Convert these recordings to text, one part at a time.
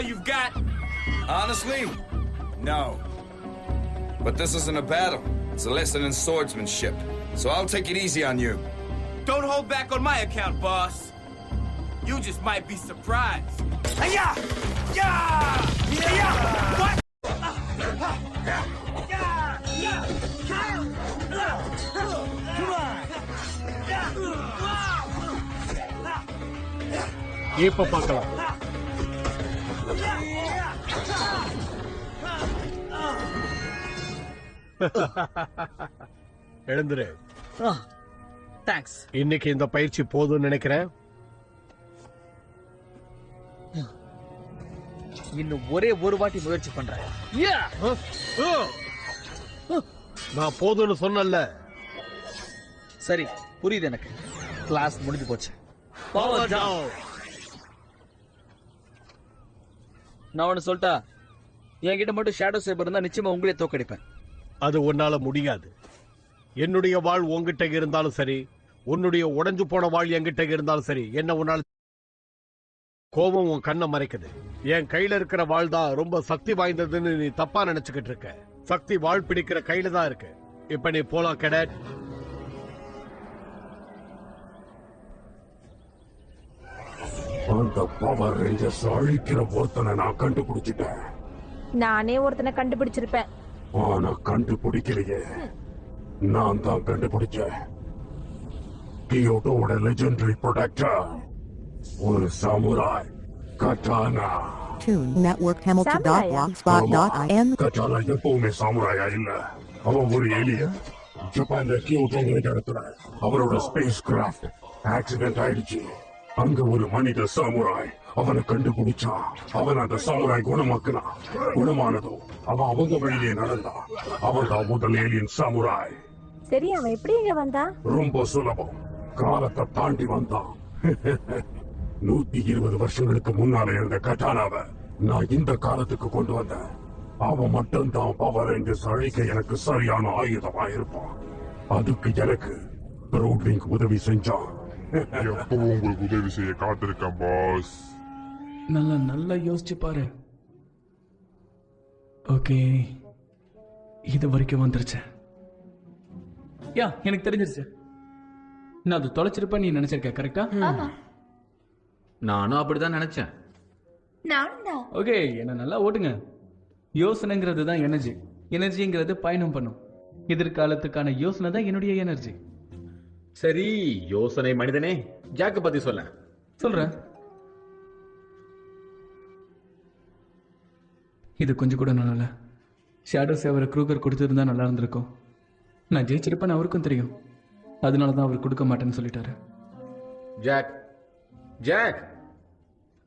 You've got? Honestly, no. But this isn't a battle. It's a lesson in swordsmanship. So I'll take it easy on you. Don't hold back on my account, boss. You just might be surprised. Hi-ya! Yeah! Yeah! What? இப்ப பார்க்கலாம். எழுந்துரு. Thanks. இன்னைக்கு இந்த பயிற்சி போதும்னு நினைக்கிறேன். இன்னும் ஒரே ஒரு வாட்டி முயற்சி பண்றேன். நான் போதும்னு சொன்னல. சரி, புரியுது எனக்கு. கிளாஸ் முடிஞ்சு போச்சு. நான் ஒன்னு சொல்லிட்டா, என்கிட்ட மட்டும் ஷேடோ சேபர் இருந்தா நிச்சயமா உங்களே தோக்கடிப்பேன். அது உன்னால முடியாது. என்னுடைய வாழ் உன்கிட்ட இருந்தாலும் சரி, உன்னுடைய உடைஞ்சு போன வாழ் என்கிட்ட இருந்தாலும் சரி, என்ன உன்னால கோபம் உன் கண்ணை மறைக்குது. என் கையில இருக்கிற வாழ் தான் ரொம்ப சக்தி வாய்ந்ததுன்னு நீ தப்பா நினைச்சுக்கிட்டு இருக்க. சக்தி வாழ் பிடிக்கிற கையில தான் இருக்கு. இப்ப நீ போலாம் கேடட். அந்த பவர் ரேஞ்சர்ஸ் அழிக்கிற ஒருத்தனை நான் கண்டுபிடிச்சிட்டேன். நானே ஒருத்தனை கண்டுபிடிச்சிருப்பேன். ஆனா கண்டுபிடிக்கலையே, நான் தான் கண்டுபிடிச்சேன். கியோட்டோட லெஜெண்டரி ப்ரொடக்டர், ஒரு சாமுராய் கட்டானா. Tune Network Hamilton.blogspot.in. கட்டானா எப்பவுமே சாமுராயா இல்ல, அவன் ஒரு ஏலியன். ஜப்பான்ல கியோட்டோங்கிற இடத்துல அவரோட ஸ்பேஸ் கிராஃப்ட் ஆக்சிடென்ட் ஆயிடுச்சு. அங்க ஒரு மனித சாமுராய் அவனை கண்டுபிடிச்சான். அவன் அந்த சாமுராய் குணமாக்குனான். குணமானதும் அவன் அவங்க வழியிலே நடந்தான். அவன் தான் முதல் ஏலியன் சாமுராய். சரி, அவன் எப்படி இங்க வந்தான்? ரொம்ப சுலபம். காலத்தை தாண்டி வந்தான். 120 வருஷங்களுக்கு முன்னால இருந்த கட்டானாவை நான் இந்த காலத்துக்கு கொண்டு வந்தேன். அவன் மட்டும்தான் பவர் ரேஞ்சர்ஸ் அழிக்க எனக்கு சரியான ஆயுதமா இருப்பான். அதுக்கு எனக்கு ப்ரௌட்விங் உதவி செஞ்சான். எப்பவும் உங்களுக்கு உதவி செய்ய காத்திருக்கேன் பாஸ். நல்லா யோசிச்சு பாரு. ஓகே, இது வரைக்கும் வந்துருச்சு. யா, எனக்கு தெரிஞ்சிருச்சு. நான் அது தொலைச்சிருப்பேன் நீ நினைச்சிருக்க. கரெக்டா? நானும் அப்படிதான் நினைச்சேன். ஓகே, என்ன நல்லா ஓட்டுங்க. யோசனைங்கிறது தான் எனர்ஜி. எனர்ஜிங்கிறது பயணம் பண்ணும். எதிர்காலத்துக்கான யோசனை தான் என்னுடைய எனர்ஜி. சரி, யோசனை மனிதனே, ஜாக்க பத்தி சொல்றேன். இது கொஞ்சம் கூட நல்லா ஷேடோ சேவரை க்ரூகர் கொடுத்திருந்தா நல்லா இருந்திருக்கும். நான் ஜெயிச்சிருப்பேன்னு அவருக்கும் தெரியும். அதனாலதான் அவர் கொடுக்க மாட்டேன்னு சொல்லிட்டாரு. ஜாக்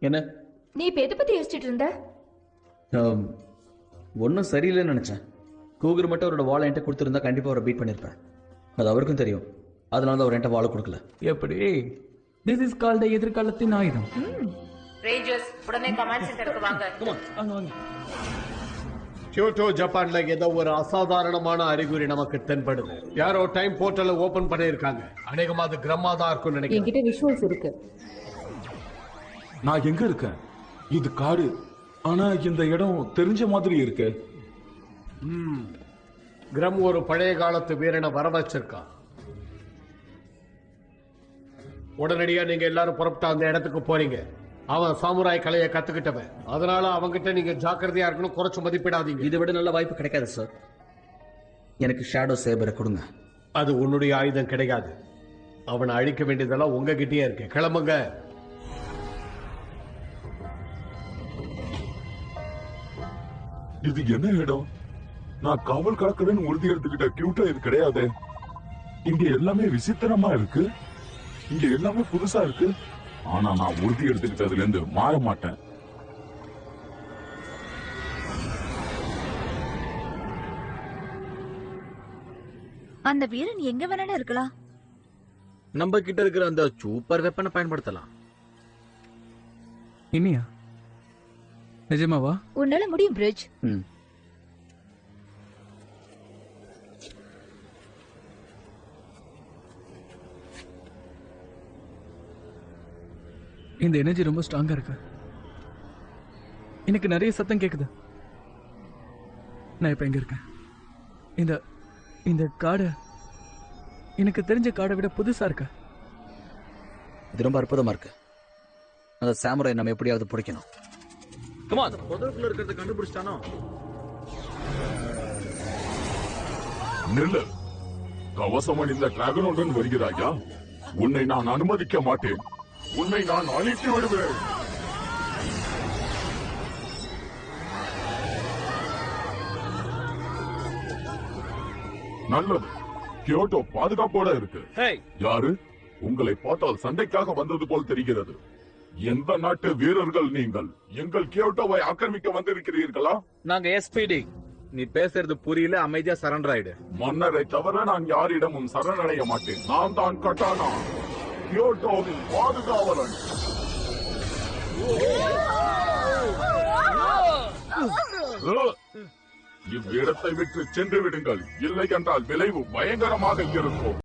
என்ன நீ இப்ப எதை பத்தி யோசிச்சுட்டு இருந்த? ஒன்னும் சரியில்லைன்னு நினைச்சேன். கூகர் மட்டும் அவரோட வாழை என்கிட்ட கொடுத்திருந்தா கண்டிப்பா அவரை பீட் பண்ணிருப்பேன். அது அவருக்கும் தெரியும். அதனால அவர் என்கிட்ட வாழை கொடுக்கல. எப்படி? திஸ் இஸ் கால்ட் எதிர்காலத்தின் ஆயுதம். ரேஞ்சர்ஸ் உடனே கமாண்ட் சென்டருக்கு வாங்க. கியோட்டோ ஜப்பான்ல ஏதோ ஒரு அசாதாரணமான அறிகுறி நமக்கு தென்படுது. யாரோ டைம் போர்ட்டலை ஓபன் பண்ணிருக்காங்க. அநேகமா அது கிரம்மா தான் இருக்கும்னு நினைக்கிறேன். என்கிட்ட விஷுவல்ஸ் இருக்கு. நான் எங்க இருக்கேன்? இது காடு, ஆனா இந்த இடம் தெரிஞ்ச மாதிரி இருக்கு. கிரம் ஒரு பழைய காலத்து வீரனை வர வச்சிருக்கான். உடனடியா நீங்க எல்லாரும் புறப்பட்டு அந்த இடத்துக்கு போறீங்க. அவன் சாமுராய் கலையை கத்துக்கிட்டவன், அதனால அவங்கிட்ட நீங்க ஜாக்கிரதையா இருக்கணும், குறைச்சு மதிப்பிடாதீங்க. இதை விட நல்ல வாய்ப்பு கிடைக்காது சார். எனக்கு ஷேடோ சேபரை கொடுங்க. அது உன்னுடைய ஆயுதம் கிடையாது. அவனை அழிக்க வேண்டியதெல்லாம் உங்ககிட்டயே இருக்கு. கிளம்புங்க. இது என்ன இடம்? நான் காவல் காக்கிறேன்னு உறுதி எடுத்துக்கிட்ட கியூட்டா இது கிடையாது. இங்க எல்லாமே விசித்திரமா இருக்கு. இங்க எல்லாமே புதுசா இருக்கு. ஆனா நான் உறுதி எடுத்துக்கிட்டதுல இருந்து மாற மாட்டேன். அந்த வீரன் எங்க வேணாலும் இருக்கலாம். நம்ம கிட்ட இருக்கிற அந்த சூப்பர் வெப்பனை பயன்படுத்தலாம். இனியா நிஜமாவா? உன்னால முடியும் பிரிட்ஜ். இந்த எனர்ஜி ரொம்ப ஸ்ட்ராங்கா இருக்கு. எனக்கு நிறைய சத்தம் கேக்குது. நான் இப்ப எங்க இருக்கேன்? இந்த இந்த காடு எனக்கு தெரிஞ்ச காடை விட புதுசா இருக்கு. இது ரொம்ப அற்புதமா இருக்கு. அந்த சாமுராய் நம்ம எப்படியாவது பிடிக்கணும். கமா, அந்த புதருக்குள்ள இருக்கிறத கண்டுபிடிச்சானோ? நில்லு. கவசம் அணிந்த டிராகனுடன் வருகிறாயா? உன்னை நான் அனுமதிக்க மாட்டேன். உன்னை நான் அழித்து விடுவேன். நல்லது. கியோட்டோ பாதுகாப்போட இருக்கு. யாரு? உங்களை பார்த்தால் சண்டைக்காக வந்தது போல் தெரிகிறது. எந்த நாட்டு வீரர்கள் நீங்கள்? எங்கள் கியோட்டோவை ஆக்கிரமிக்க வந்திருக்கிறீர்களா? நாங்க SPD. நீ பேசுறது புரியல, அமைதியா சரண்டர் ஆயிடு. மன்னரை தவிர நான் யாரிடமும் சரணடைய மாட்டேன். நான் தான் கட்டானா, கியோட்டோவின் பாதுகாவலன். இவ்விடத்தை விட்டு சென்று விடுங்கள், இல்லை என்றால் விளைவு பயங்கரமாக இருக்கும்.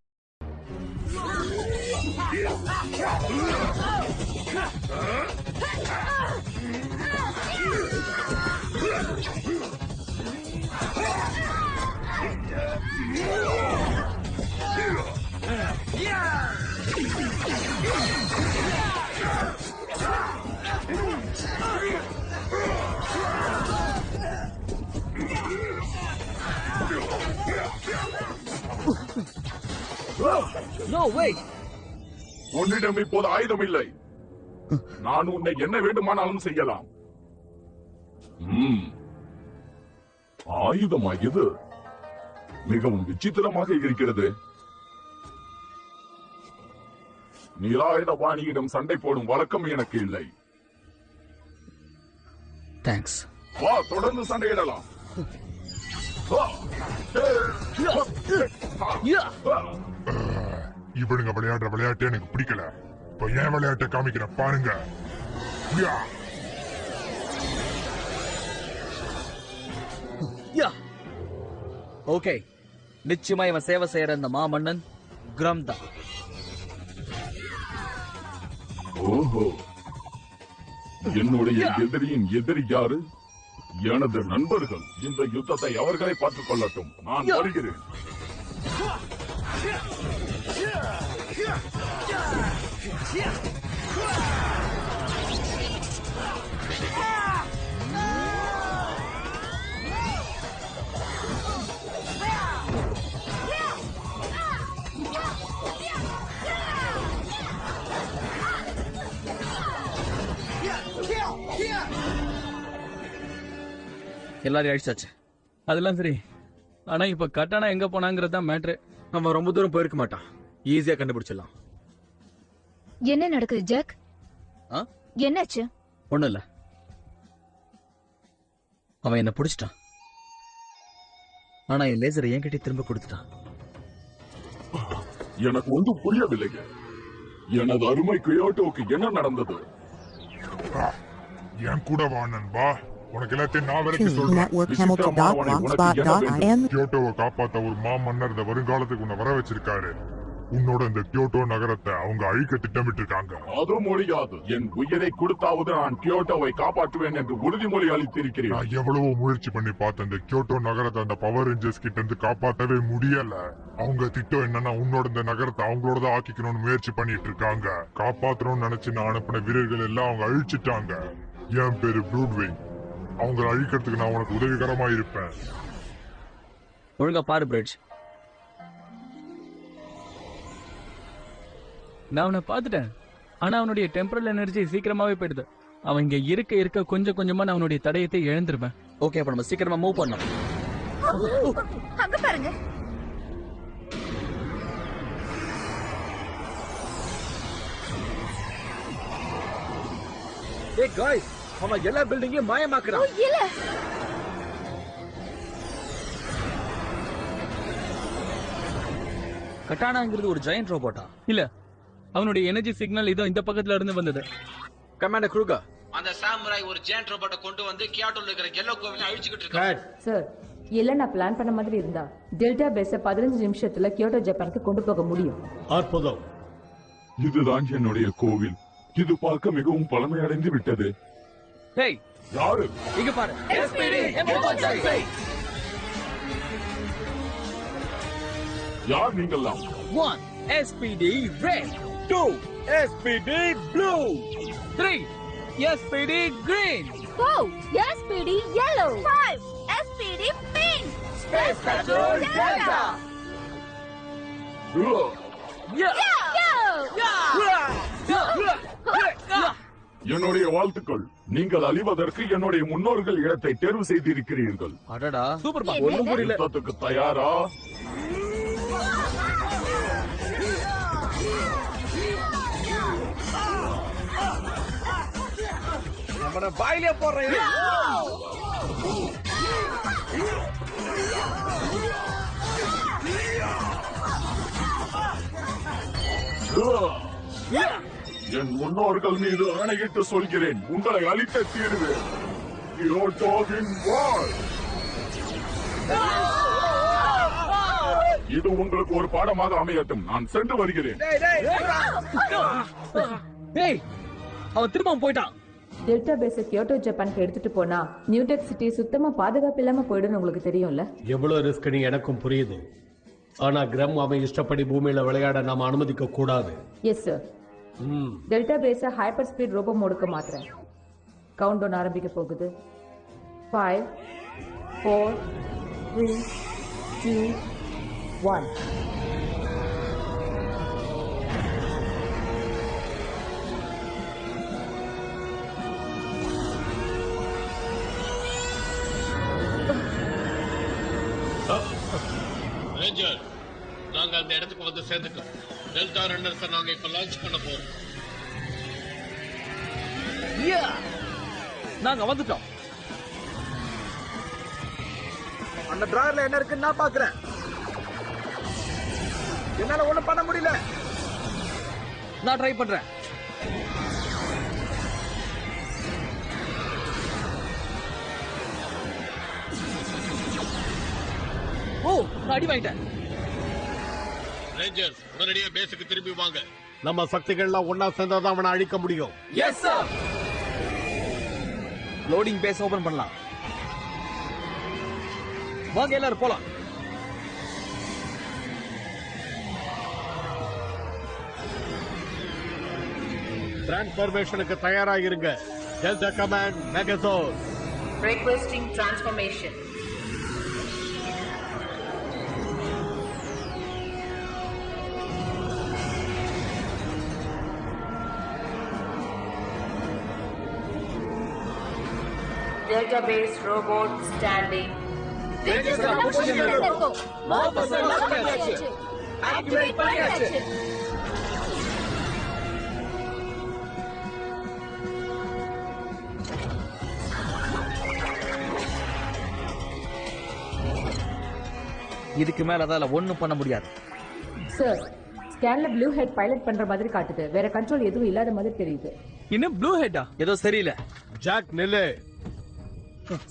No, wait. உன்னிடம் இப்போது ஆயுதம் இல்லை. நான் உன்னை என்ன வேண்டுமானாலும் செய்யலாம். ஆயுதமா இது? மிகவும் விசித்திரமாக இருக்கிறது. நிராயுத பாணியிடம் சண்டை போடும் வழக்கம் எனக்கு இல்லை. தேங்க்ஸ். வா, தொடர்ந்து சண்டையிடலாம். இவனுங்க விளையாடுற விளையாட்டு எனக்கு பிடிக்கல. இப்ப ஏன் விளையாட்டை காமிக்கிறேன் பாருங்க. ஓகே, நிச்சயமா இவன் சேவை செய்யற இந்த மாமன்னன் கிரம் தான். ஓஹோ, என்னுடைய எதிரியின் எதிரி யாரு? எனது நண்பர்கள். இந்த யுத்தத்தை அவர்களை பார்த்துக் கொள்ளட்டும். நான் வருகிறேன். எல்லாரையும் அழிச்சாச்சு. அதெல்லாம் சரி, ஆனா இப்ப கட்டானா எங்க போனாங்கிறது தான் மேட்ரு. அவன் ரொம்ப தூரம் போயிருக்க மாட்டான். ஈஸியா கண்டுபிடிச்சிடலாம். என்ன நடக்குது ஜாக்? என்னாச்சு? ஒண்ணும் இல்ல. அவன் என்ன பிடிச்சிட்டான். ஆனா என் லேசரை என்கிட்ட திரும்ப கொடுத்துட்டான். எனக்கு ஒன்றும் புரியவில்லை. எனது அருமை கியோட்டோவுக்கு என்ன நடந்தது? என் கூட வா நண்பா. உனக்கு எல்லாத்தையும் நான் வரைக்கும் networkhamilton.blogspot.in. கியோட்டோவை காப்பாத்த ஒரு மாமன்னர் இந்த வருங்காலத்துக்கு உன்னை வர வச்சிருக்காரு. உன்னோட இந்த கியோட்டோ நகரத்தை அவங்க அழிக்க திட்டமிட்டு இருக்காங்க. அது முடியாது. என் உயிரை கொடுத்தாவது நான் கியோட்டோவை காப்பாற்றுவேன் என்று உறுதிமொழி அளித்திருக்கிறேன். நான் எவ்வளவோ முயற்சி பண்ணி பார்த்தேன். இந்த கியோட்டோ நகரத்தை அந்த பவர் ரேஞ்சர்ஸ் கிட்ட இருந்து காப்பாற்றவே முடியல. அவங்க திட்டம் என்னன்னா உன்னோட இந்த நகரத்தை அவங்களோட ஆக்கிக்கணும்னு முயற்சி பண்ணிட்டு இருக்காங்க. காப்பாற்றணும்னு நினைச்சு நான் அனுப்பின வீரர்கள் எல்லாம் அவங்க அழிச்சிட்டாங்க. என் பேரு ப்ரூட்விங். அவங்களை அழிக்கிறதுக்கு நான் உனக்கு உதவிகரமா இருப்பேன். ஒழுங்கா பாரு பிரிட்ஜ். நான் அவனை பார்த்துட்டேன். ஆனா அவனுடைய டெம்பரல் எனர்ஜி சீக்கிரமாவே போயிடுது. அவன் இங்க இருக்க கொஞ்சம் கொஞ்சமா நான் அவனுடைய தடயத்தை இழந்துருவேன். ஓகே, அப்ப நம்ம சீக்கிரமா மூவ் பண்ணலாம். அங்க பாருங்க. ஏய் गाइस, அவன் எல்லா பில்டிங்கையும் மாயமாக்குறான். இல்ல. கட்டானாங்கிறது ஒரு ஜெயண்ட் ரோபோட்டா? இல்ல, அவனுடைய எனர்ஜி சிக்னல் இதோ இந்த பக்கத்துல இருந்து வந்தது. கமாண்டர் க்ரூகர், அந்த சாமுராய் ஒரு ஜெயண்ட் ரோபோட்டை கொண்டு வந்து கியோட்டோல இருக்கிற எல்லோ கோவிலை அழிச்சிட்டு இருக்கான். சார், எல்லாம் நான் பிளான் பண்ண மாதிரி இருந்தா டெல்டா பேஸ 15 நிமிஷத்துல கியோட்டோ ஜப்பானுக்கு கொண்டு போக முடியும். அற்புதம். இதுதான் என்னுடைய கோவில். இது பார்க்க மிகவும் பழமையடைந்து விட்டது. டேய், யாரு? இங்க பாரு. யார் நீங்கெல்லாம்? 1 SPD red, 2 SPD blue, 3 SPD green, 4 SPD yellow, 5 SPD pink, Space Patrol Delta. என்னுடைய வாழ்த்துக்கள். நீங்கள் அழிவதற்கு என்னுடைய முன்னோர்கள் இடத்தை தேர்வு செய்திருக்கிறீர்கள். அடடா, சூப்பர் பா. ஒண்ணும் புரியல. யுத்தத்துக்கு தயாரா? நம்மள வாயிலே போறேன். என் முன்னோர்கள் மீது ஆணையிட்டு சொல்கிறேன், உங்களை அழித்த தீர்வேன். கியோட்டோவின் வாள். இது உங்களுக்கு ஒரு பாடமாக அமையட்டும். நான் சென்று வருகிறேன். டேய், அவன் திரும்ப போயிட்டான். டெல்டா பேஸ கியோட்டோ ஜப்பானுக்கு எடுத்துட்டு போனா நியூடெக் சிட்டி சுத்தமா பாதுகாப்பு இல்லாம போயிடும். உங்களுக்கு தெரியும்ல. எவ்வளவு ரிஸ்க் நீ எனக்கும் புரியுது. ஆனா கிரம் அவன் இஷ்டப்படி பூமியில விளையாட நாம அனுமதிக்க கூடாது. Yes sir. Delta base hyper speed robot மோடுக்கு மாத்துறேன். கவுண்ட் டவுன் ஆரம்பிக்க போகுது. 5 4 3 2 1. ரேஞ்சர், நாங்க அந்த இடத்துக்கு வந்து சேர்ந்துட்டோம். டெல்டா ரன்னர்ஸை நாங்க இப்ப லான்ச் பண்ண போறோம். நாங்க வந்துட்டோம். அந்த டிராயர்ல என்ன இருக்குன்னு நான் பாக்குறேன். என்னால ஒண்ணும் பண்ண முடியல. நான் ட்ரை பண்றேன். ஓ, நான் அடி வாங்கிட்டேன். ரேஞ்சர்ஸ், உடனடியா பேஸுக்கு திரும்பி வாங்க. நம்ம சக்திகள்லாம் ஒன்னா சேர்ந்தாதான் அவனை அழிக்க முடியும். Yes sir. Loading base open பண்ணலாம். வாங்க எல்லாரும் போலாம். டிரான்ஸ்ஃபர்மேஷனுக்கு தயாராகிருங்க. Delta command Megasaur. Requesting transformation. Database robot standing. Activate பண்ணியாச்சு. இதுக்கு மேல அதால ஒண்ணும் பண்ண முடியாது. சார், ஸ்கேன்ல ப்ளூ ஹெட் பைலட் பண்ற மாதிரி காட்டுது. வேற கண்ட்ரோல் எதுவும் இல்லாத மாதிரி தெரியுது. என்ன ப்ளூ ஹெட்டா? ஏதோ சரியில்லை. ஜாக் நில்லு.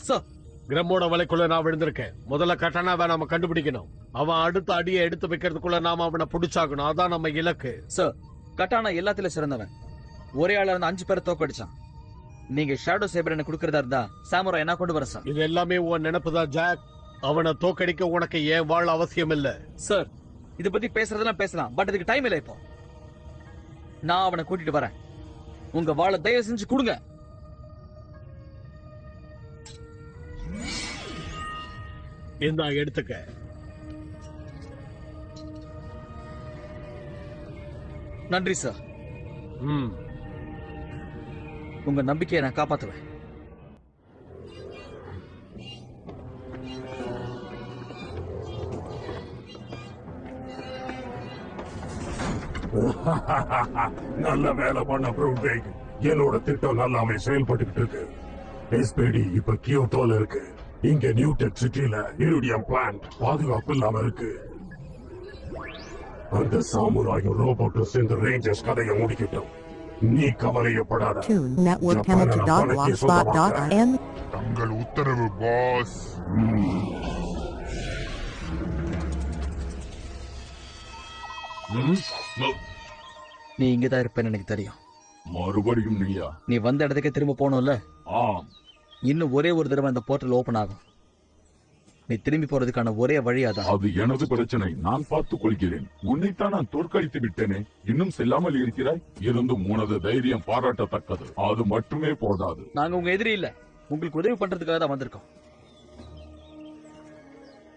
சார், கிரமோட வலைக்குள்ள நான் விழுந்திருக்கேன். முதல்ல கட்டானாவை நாம கண்டுபிடிக்கணும். அவன் அடுத்த அடியை எடுத்து வைக்கிறதுக்குள்ள நாம அவனை பிடிச்சாகணும். அதான் நம்ம இலக்கு. சார், கட்டானா எல்லாத்திலும் சிறந்தவன். ஒரே ஆளா இருந்து 5 பேரை தோக்கடிச்சான். நீங்க ஷேடோ சேபர் என்ன கொடுக்கறதா இருந்தா சாமுராய் என்ன கொண்டு வர சார். இது எல்லாமே உன் நினைப்புதான் ஜாக். அவனை தோக்கடிக்க உனக்கு ஏன் வாழ அவசியம் இல்ல. சார், இத பத்தி பேசுறதெல்லாம் பேசலாம், பட் இதுக்கு டைம் இல்ல. இப்போ நான் அவனை கூட்டிட்டு வரேன். உங்க வாழை தயவு செஞ்சு கொடுங்க. இந்த எடுத்துக்க. நன்றி சார். உங்க நம்பிக்கையை நான் காப்பாத்துவேன். நல்ல வேலை பண்ண ப்ரூன்பேக். என்னோட திட்டம் நல்லாமே செயல்பட்டு இருக்கு. எஸ்பிடி இப்ப கியோட்டோல இருக்கு. இங்க நியூடெக் சிட்டில இரிடியம் பிளான்ட் பாதுகாப்பு இல்லாம இருக்கு. அந்த சாமுராயும் ரோபோட்டும் சேர்ந்து ரேஞ்சர்ஸ் கதையை முடிக்கட்டும். நீ கவலையப்படாத. தங்கள் உத்தரவு பாஸ். நீ இங்கதான் இருப்பேன்னு எனக்கு தெரியும். மறுபடியும் நீயா? நீ வந்த இடத்துக்கே திரும்ப போகணும்ல? ஆம். இன்னும் ஒரே ஒரு தடவை அந்த போர்ட்டல் ஓபன் ஆகும். நீ திரும்பி போறதுக்கான ஒரே வழி அதான். அது எனது பிரச்சனை, நான் பார்த்துக் கொள்கிறேன். உன்னைத்தான் நான் தோற்கடித்து விட்டேனே, இன்னும் செல்லாமல் இருக்கிறாய். இருந்தும் உனது தைரியம் பாராட்டத்தக்கது. அது மட்டுமே போதாது. நாங்க உங்க எதிரி இல்ல, உங்களுக்கு உதவி பண்றதுக்காக தான் வந்திருக்கோம்.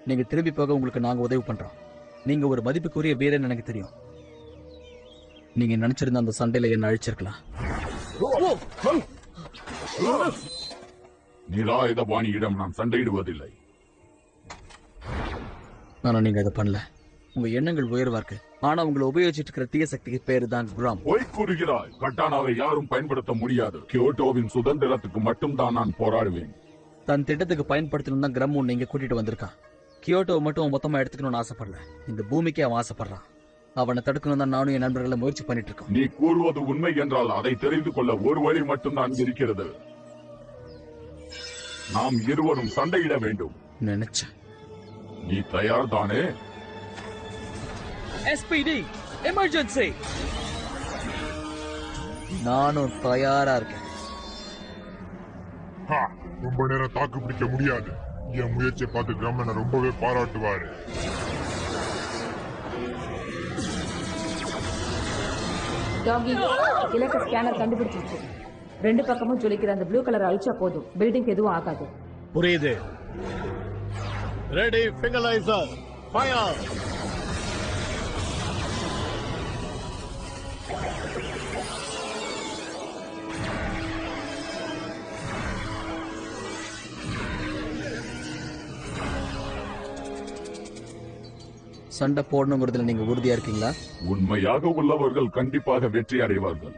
நீங்க திரும்பி போக உங்களுக்கு நாங்க உதவி பண்றோம். நீங்க ஒரு மதிப்புக்குரிய வீரன் எனக்கு தெரியும். நீங்க நினைச்சிருந்த அந்த சண்டையில என்ன அழிச்சிருக்கலாம். நிராயுதபாணியிடம் நான் சண்டையிடுவதில்லை. ஆனா நீங்க அதை பண்ணல. உங்க எண்ணங்கள் உயர்வா இருக்கு. ஆனா உங்களை உபயோகிச்சுட்டு இருக்கிற தீய சக்திக்கு பேரு தான் கிராம். போய் கூறுகிறாய். கட்டானாவை யாரும் பயன்படுத்த முடியாது. கியோட்டோவின் சுதந்திரத்துக்கு மட்டும்தான் நான் போராடுவேன். தன் திட்டத்துக்கு பயன்படுத்தணும் தான் கிராம் உன்னை இங்க கூட்டிட்டு வந்திருக்கான். கியோட்டோவை மட்டும் மொத்தமா எடுத்துக்கணும்னு ஆசைப்படல. இந்த பூமிக்கே அவன் ஆசைப்படுறான். அவனை தடுக்கணும் தான் நானும் என் நண்பர்களை முயற்சி பண்ணிட்டு இருக்கோம். நீ கூறுவது உண்மை என்றால் அதை தெரிந்து கொள்ள ஒரு வழி மட்டும்தான் இருக்கிறது. நாம் இருவரும் சண்டையிட வேண்டும். நினைச்சேன். நீ தயார் தானே? SPD emergency. நானும் தயாரா இருக்கேன். ரொம்ப நேரம் தாக்கு பிடிக்க முடியாது. என் முயற்சியை பார்த்து கிராமனை ரொம்பவே பாராட்டுவாரு. டாகி, இலக்க ஸ்கேனர் கண்டுபிடிச்சிருச்சு. 2 பக்கமும் ஜொலிக்கிற அந்த ப்ளூ கலர் அழிச்சா போதும். பில்டிங் எதுவும் ஆகாது. புரியுது. Ready, finalizer fire. சண்டை போடணுங்கிறதுல நீங்க உறுதியா இருக்கீங்களா? உண்மையாக உள்ளவர்கள் கண்டிப்பாக வெற்றி அடைவார்கள்.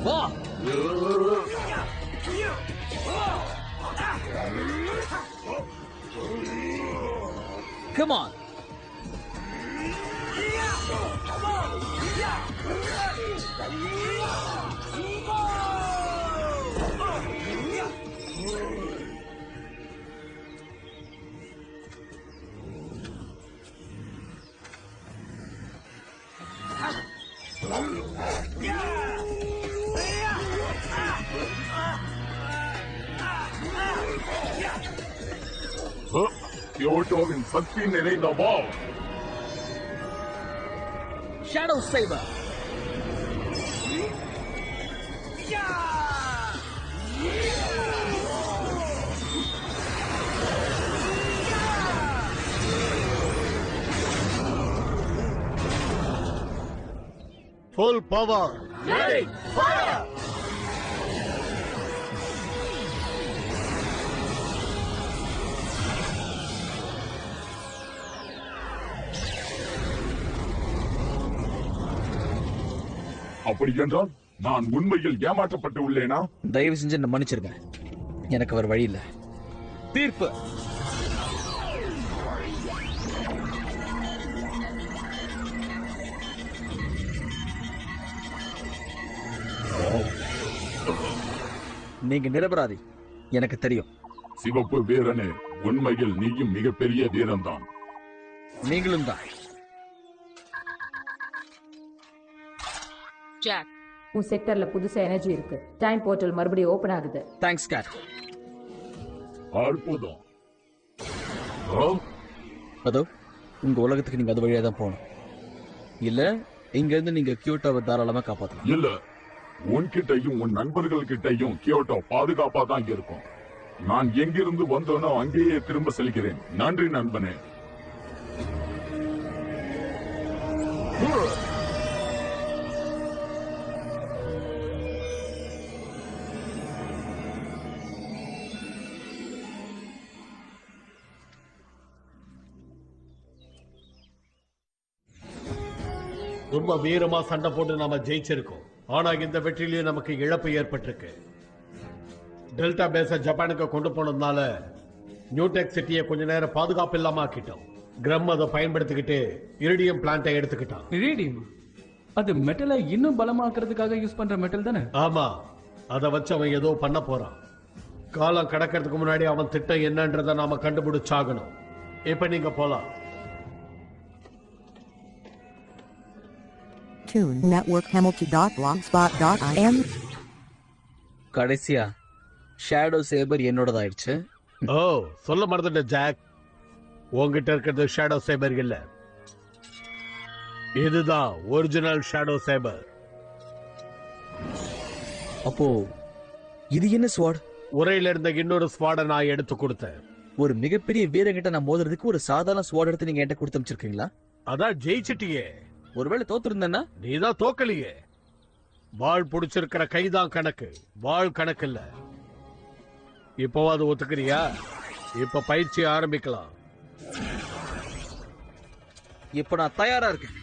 வா. Come on. கியோட்டோவின் சக்தி நிறைந்த வாள். Shadow Saber. Full power. Ready, fire. அப்படி என்றால் நான் உண்மையில் ஏமாற்றப்பட்டு உள்ளேனா? தயவு செஞ்சு என்ன மன்னிச்சிருங்க. எனக்கு வேற வழி இல்ல. தீர்ப்பு. நீங்க நிரபராதி, எனக்கு தெரியும். சிவப்பு வீரனே, உண்மையில் நீயும் மிகப்பெரிய வீரன்தான். நீங்களும் தான். ஜாக், உன் செக்டர்ல புதுசா எனர்ஜி இருக்கு. டைம் போர்ட்டல் மறுபடியும் ஓபன் ஆகுது. தேங்க்ஸ் கேட். அற்புதம். அதோ உங்க உலகத்துக்கு நீங்க அது வழியா தான் போகணும். இல்ல இங்க இருந்து நீங்க கியோட்டோவை தாராளமா காப்பாத்தலாம். இல்ல, உன்கிட்டையும் உன் நண்பர்கள் கிட்டையும் கியோட்டோ பாதுகாப்பா தான் இருக்கும். நான் எங்கிருந்து வந்தோனோ அங்கேயே திரும்ப செல்கிறேன். நன்றி நண்பனே. ரொம்ப வீரமா சண்டை போட்டு நாம ஜெயிச்சிருக்கோம். ஆனா இந்த வெற்றியிலேயே நமக்கு இழப்பு ஏற்பட்டிருக்கு. டெல்டா பேஸ ஜப்பானுக்கு கொண்டு போனதுனால நியூடெக் சிட்டியை கொஞ்ச நேரம் பாதுகாப்பு இல்லாம ஆக்கிட்டோம். கிரம் அதை பயன்படுத்திக்கிட்டு இரிடியம் பிளான்ட்டை எடுத்துக்கிட்டான். இரிடியம்? அது மெட்டலை இன்னும் பலமாக்குறதுக்காக யூஸ் பண்ற மெட்டல் தானே? ஆமா, அதை வச்சு அவன் ஏதோ பண்ண போறான். காலம் கடக்கிறதுக்கு முன்னாடி அவன் திட்டம் என்னன்றதை நாம கண்டுபிடிச்சாகணும். இப்ப நீங்க போலாம். Tune Network Hamilton.blogspot.in. கடைசியா ஷேடோ சேபர் என்னோடதாயிடுச்சு. ஓ, சொல்ல மறந்துட்ட ஜாக். உங்ககிட்ட இருக்கிறது ஷேடோ சேபர் இல்ல, இதுதான் ஒரிஜினல் ஷேடோ சேபர். அப்போ இது என்ன ஸ்வாட்? உரையில இருந்த இன்னொரு ஸ்வாட நான் எடுத்து கொடுத்தேன். ஒரு மிகப்பெரிய வீரங்கிட்ட நான் மோதுறதுக்கு ஒரு சாதாரண ஸ்வாட் எடுத்து நீங்க என்கிட்ட கொடுத்து அமைச்சிருக்கீங்களா? அதான் ஜெயிச்சிட்டியே. ஒருவேளை தோத்துருந்தேன்னா? நீதான் தோக்கலையே. வாள் புடிச்சிருக்கிற கைதான் கணக்கு, வாள் கணக்கு இல்ல. இப்போவாது ஒத்துக்கிறியா? இப்ப பயிற்சி ஆரம்பிக்கலாம். இப்ப நான் தயாரா இருக்கேன்.